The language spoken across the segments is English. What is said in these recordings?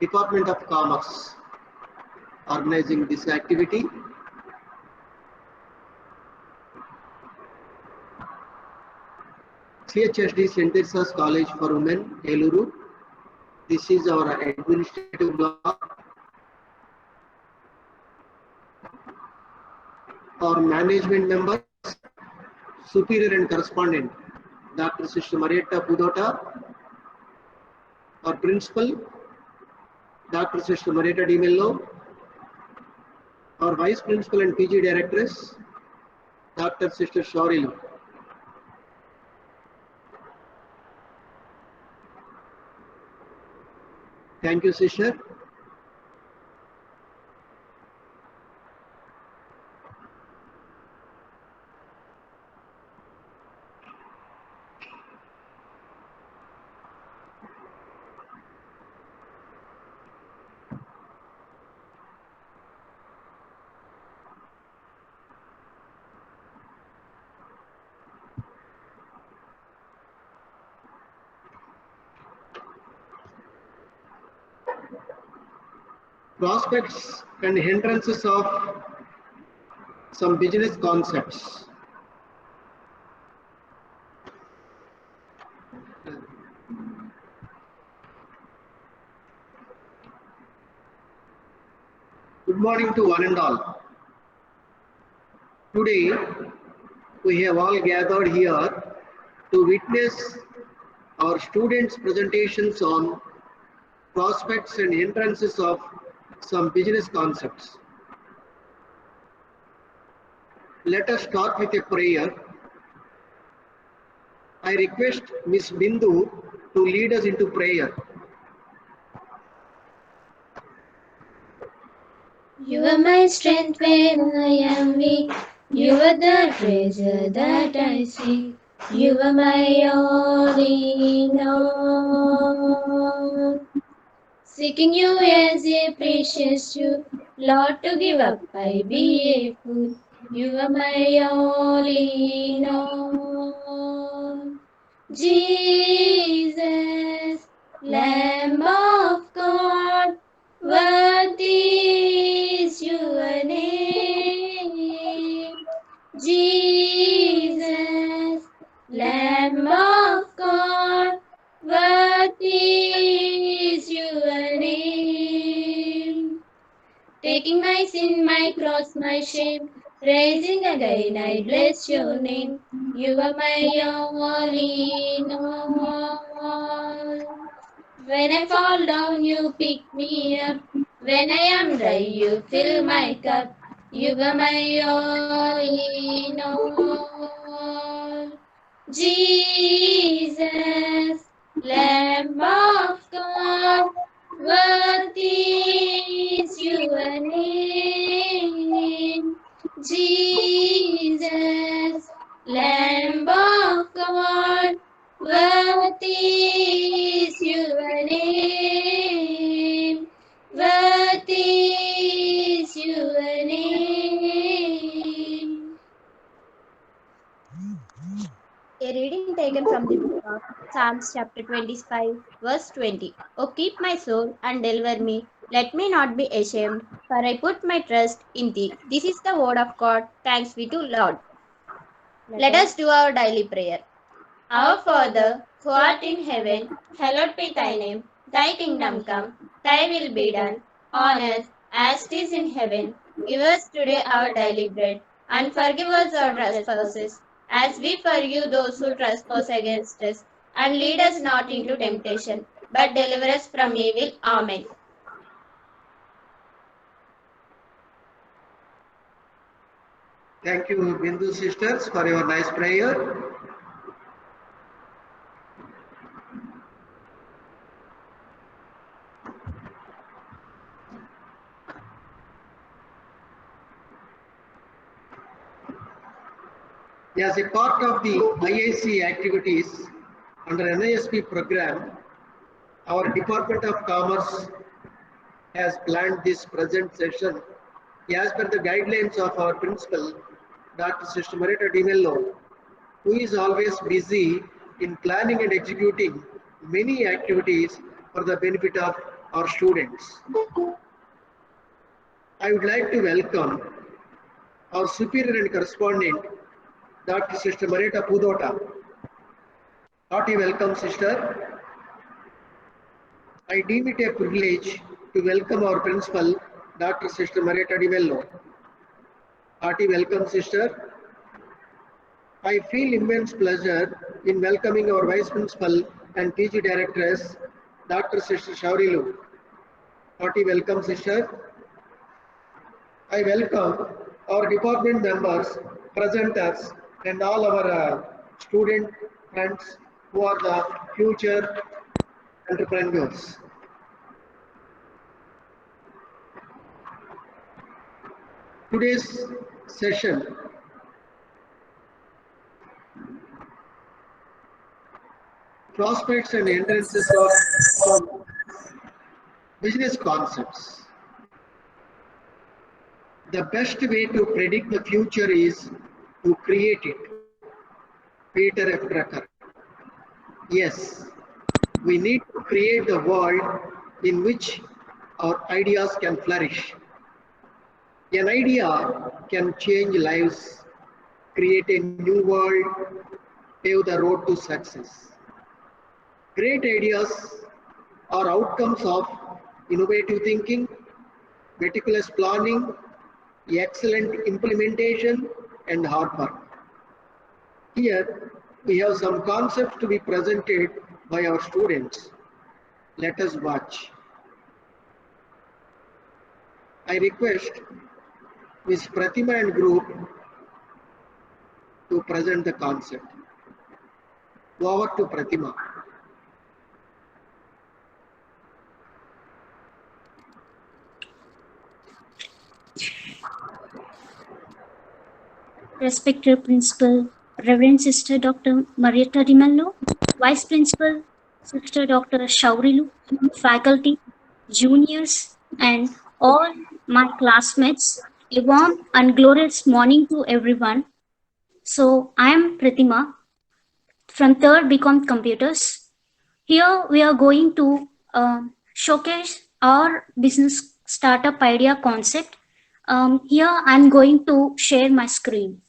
Department of Commerce organizing this activity. CHSD St. Teresa's College for Women, Eluru. This is our administrative block. Our management members, superior and correspondent, Dr. Sister Marietta Pudota. Our principal, Dr. Sister Marietta Di Mello. Our vice principal and PG directress, Dr. Sister Shauril. Thank you, sister. Prospects and hindrances of some business concepts. Good morning to one and all. Today, we have all gathered here to witness our students' presentations on prospects and hindrances of some business concepts. Let us start with a prayer. I request Miss Bindu to lead us into prayer. You are my strength when I am weak. You are the treasure that I seek. You are my all in all. Seeking you as a precious jewel, Lord, to give up I be a fool. You are my all in all. Jesus, Lamb of God, worthy is your name. Jesus, Lamb of God, worthy is your name. Taking my sin, my cross, my shame, rising again, I bless your name. You are my all in all. When I fall down, you pick me up. When I am dry, you fill my cup. You are my all in all. Jesus, Lamb of God, worthy is your name. Jesus, Lamb of God, worthy is your name. Worthy is your name. A reading taken from the book of Psalms chapter 25 verse 20. O keep my soul and deliver me. Let me not be ashamed, for I put my trust in thee. This is the word of God. Thanks be to Lord. Let us do our daily prayer. Our Father, who art in heaven, hallowed be thy name. Thy kingdom come, thy will be done, on earth as it is in heaven. Give us today our daily bread, and forgive us our trespasses, as we forgive those who trespass against us. And lead us not into temptation, but deliver us from evil. Amen. Thank you, Bindu sisters, for your nice prayer. As a part of the IIC activities under NISP program, our Department of Commerce has planned this present session as per the guidelines of our principal, Dr. Sister Marietta Di Mello, who is always busy in planning and executing many activities for the benefit of our students. I would like to welcome our superior and correspondent, Dr. Sister Marita Pudota. Hearty welcome, sister. I deem it a privilege to welcome our principal, Dr. Sister Marita Di Mello. Hearty welcome, sister. I feel immense pleasure in welcoming our Vice Principal and PG Directress, Dr. Sister Shaurilu. Hearty welcome, sister. I welcome our department members, presenters, and all our student friends who are the future entrepreneurs. Today's session prospects and entrances of some business concepts. The best way to predict the future is to create it. Peter F. Drucker. Yes, we need to create the world in which our ideas can flourish. An idea can change lives, create a new world, pave the road to success. Great ideas are outcomes of innovative thinking, meticulous planning, excellent implementation, and hard work. Here, we have some concepts to be presented by our students. Let us watch. I request Ms. Pratima and group to present the concept. Over to Pratima. Respected Principal, Reverend Sister Dr. Marietta Di Mello, Vice Principal Sister Dr. Shaurilu, faculty, juniors, and all my classmates, a warm and glorious morning to everyone. So, I am Pratima from 3rd BCom Computers. Here we are going to showcase our business startup idea concept. Here I am going to share my screen.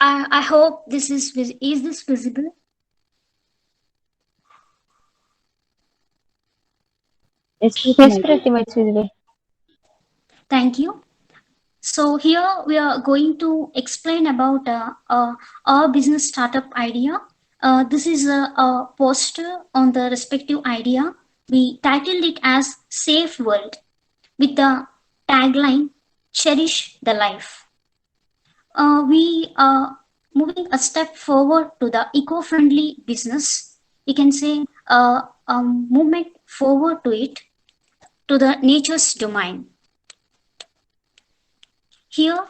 I hope this is this visible? Yes, Pratima, it's visible. Thank you. So here we are going to explain about our business startup idea. This is a poster on the respective idea. We titled it as Safe World with the tagline, Cherish the Life. We are moving a step forward to the eco-friendly business. We can say a movement forward to it, to the nature's domain. Here,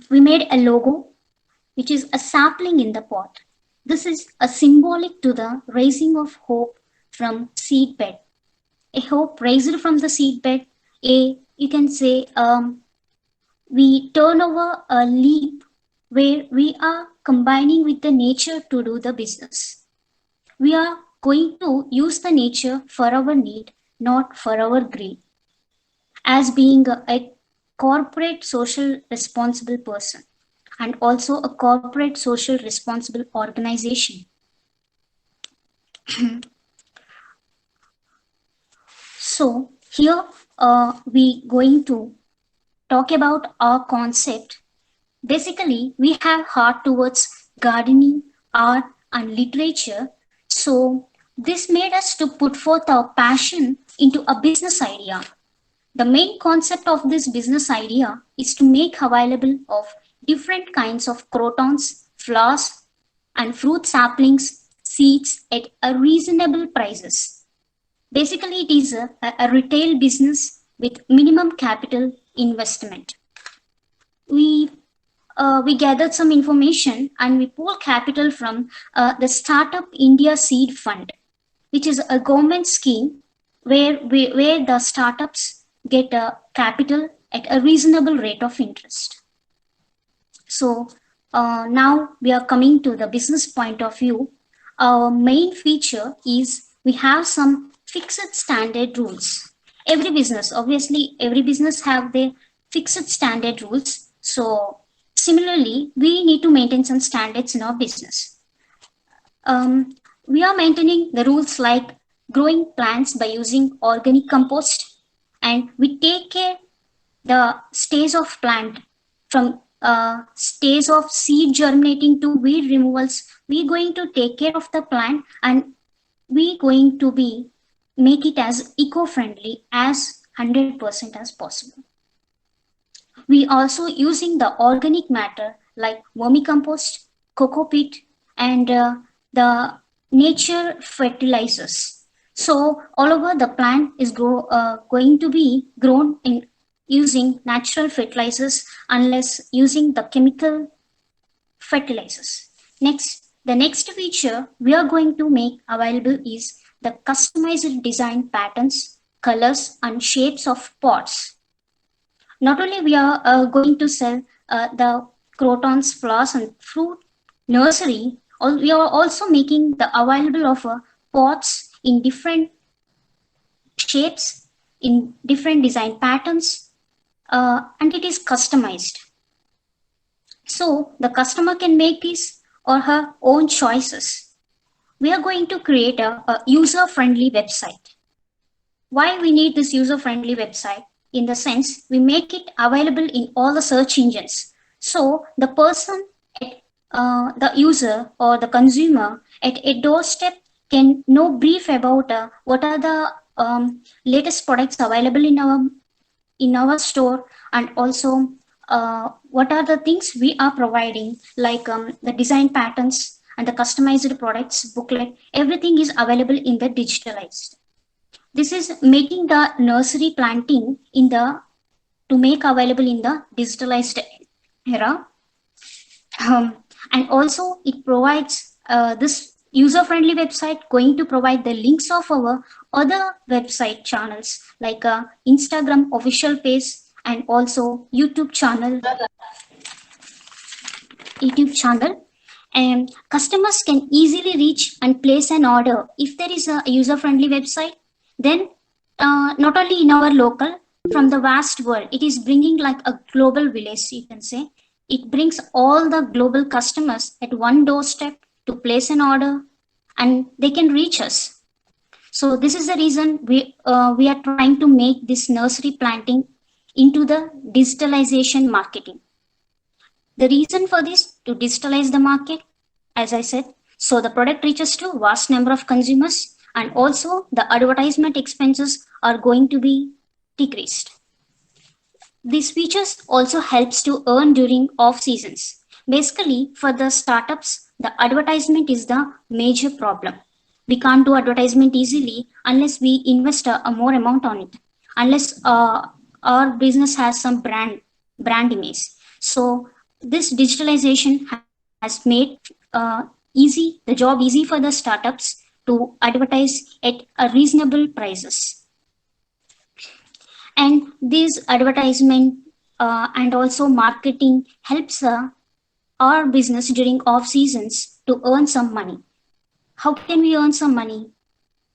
we made a logo, which is a sapling in the pot. This is a symbolic to the raising of hope from seedbed. A hope raised from the seedbed, you can say, we turn over a leap where we are combining with the nature to do the business. We are going to use the nature for our need, not for our greed. As being a corporate social responsible person and also a corporate social responsible organization. So here we going to talk about our concept. Basically, we have heart towards gardening, art, and literature. So this made us to put forth our passion into a business idea. The main concept of this business idea is to make available of different kinds of crotons, flowers, and fruit saplings, seeds at a reasonable prices. Basically, it is a retail business with minimum capital investment. We gathered some information and we pulled capital from the Startup India Seed Fund, which is a government scheme where the startups get capital at a reasonable rate of interest. So now we are coming to the business point of view. Our main feature is we have some fixed standard rules. Every business have their fixed standard rules. So similarly, we need to maintain some standards in our business. We are maintaining the rules like growing plants by using organic compost, and we take care the stage of plant from stage of seed germinating to weed removals. We're going to take care of the plant, and we're going to make it as eco-friendly as 100% as possible. We also using the organic matter like vermicompost, coco peat, and the nature fertilizers. So all over the plant is going to be grown in using natural fertilizers unless using the chemical fertilizers. The next feature we are going to make available is the customized design patterns, colors, and shapes of pots. Not only we are going to sell the crotons, flowers, and fruit nursery, we are also making the available of pots in different shapes, in different design patterns, and it is customized. So the customer can make his or her own choices. We are going to create a user-friendly website. Why we need this user-friendly website? In the sense, we make it available in all the search engines. So the person, the user or the consumer at a doorstep can know brief about what are the latest products available in our store, and also what are the things we are providing, like the design patterns and the customized products booklet. Everything is available in the digitalized. This is making the nursery planting to make available in the digitalized era. And also it provides this user-friendly website going to provide the links of our other website channels like Instagram official page and also YouTube channel. And customers can easily reach and place an order if there is a user-friendly website. Then not only in our local, from the vast world, it is bringing like a global village, you can say. It brings all the global customers at one doorstep to place an order, and they can reach us. So this is the reason we are trying to make this nursery planting into the digitalization marketing. The reason for this, to digitalize the market, as I said, so the product reaches to vast number of consumers, and also the advertisement expenses are going to be decreased. These features also helps to earn during off seasons. Basically, for the startups, the advertisement is the major problem. We can't do advertisement easily unless we invest a more amount on it, unless our business has some brand image. So this digitalization has made the job easy for the startups to advertise at a reasonable prices. And this advertisement and also marketing helps our business during off seasons to earn some money. How can we earn some money?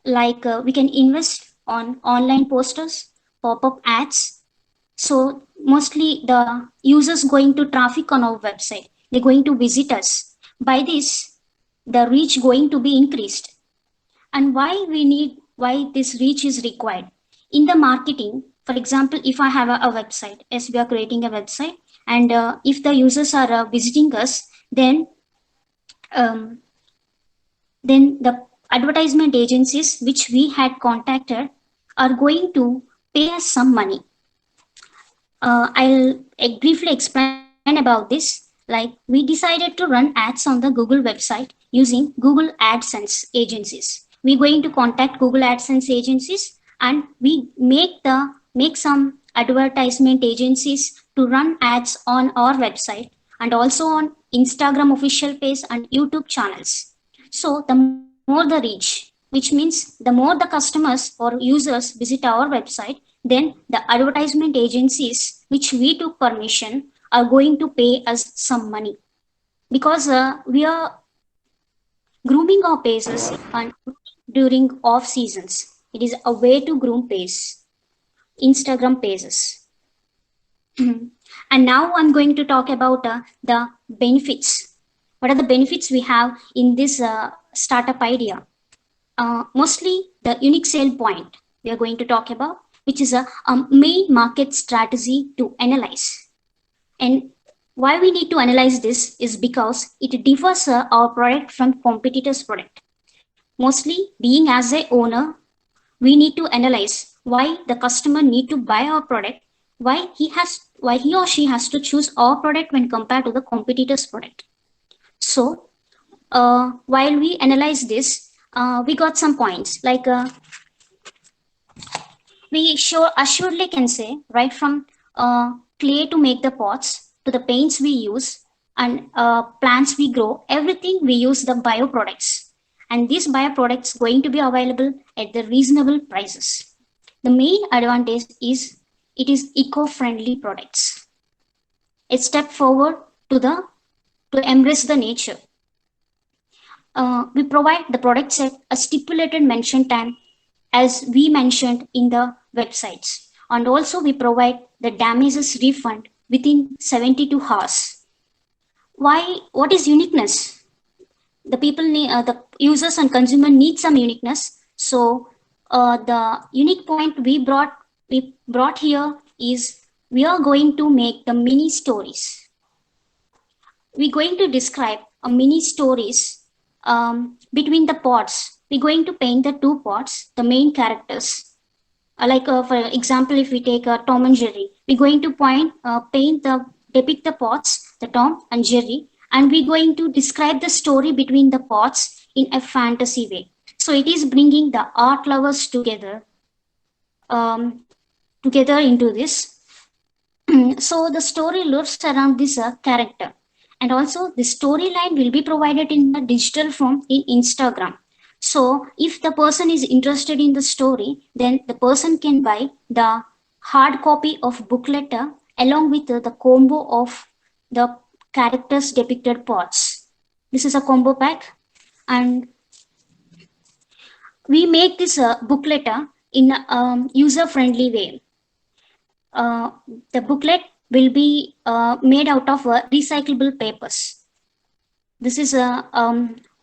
Like we can invest on online posters, pop-up ads. So mostly the users going to traffic on our website, they're going to visit us. By this, the reach going to be increased. And why this reach is required? In the marketing, for example, if I have a website, as we are creating a website, and if the users are visiting us, then the advertisement agencies which we had contacted are going to pay us some money. I'll briefly explain about this. Like, we decided to run ads on the Google website using Google AdSense agencies. We're going to contact Google AdSense agencies, and we make the make some advertisement agencies to run ads on our website and also on Instagram official page and YouTube channels. So the more the reach, which means the more the customers or users visit our website, then the advertisement agencies which we took permission are going to pay us some money, because we are grooming our pages and during off seasons. It is a way to groom pages, Instagram pages. And now I'm going to talk about the benefits. What are the benefits we have in this startup idea? Mostly the unique sale point we are going to talk about, which is a main market strategy to analyze. And why we need to analyze this is because it differs our product from competitors' product. Mostly, being as a owner, we need to analyze why the customer need to buy our product, why he or she has to choose our product when compared to the competitor's product. So while we analyze this, we got some points like we assuredly can say, right from clay to make the pots to the paints we use and plants we grow, everything we use the bioproducts. And these bioproducts going to be available at the reasonable prices. The main advantage is it is eco-friendly products. A step forward to embrace the nature. We provide the products at a stipulated mention time, as we mentioned in the websites, and also we provide the damages refund within 72 hours. Why? What is uniqueness? The people need, the users and consumer need some uniqueness. So the unique point we brought here is we are going to make the mini stories. We're going to describe a mini stories between the pots. We're going to paint the two pots, the main characters. For example, if we take Tom and Jerry, we're going to depict the pots, the Tom and Jerry, and we're going to describe the story between the pots in a fantasy way. So it is bringing the art lovers together into this. So the story looks around this character, and also the storyline will be provided in the digital form in Instagram. So if the person is interested in the story, then the person can buy the hard copy of booklet along with the combo of the characters depicted pots. This is a combo pack, and we make this booklet in a user-friendly way. The booklet will be made out of recyclable papers. This is a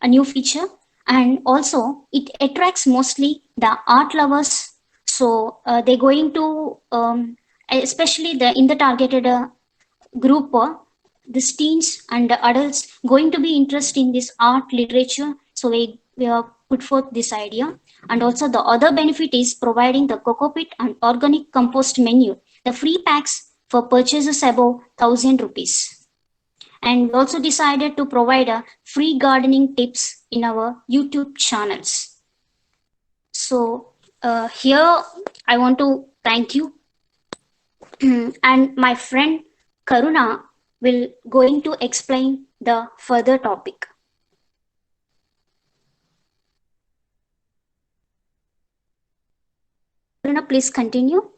new feature, and also it attracts mostly the art lovers. So they're going to, especially in the targeted group, the teens and the adults going to be interested in this art literature. So we put forth this idea. And also the other benefit is providing the Cocopit and organic compost menu, the free packs for purchases above 1,000 rupees. And we also decided to provide a free gardening tips in our YouTube channels. So here I want to thank you. And my friend Karuna will going to explain the further topic. Karuna, please continue.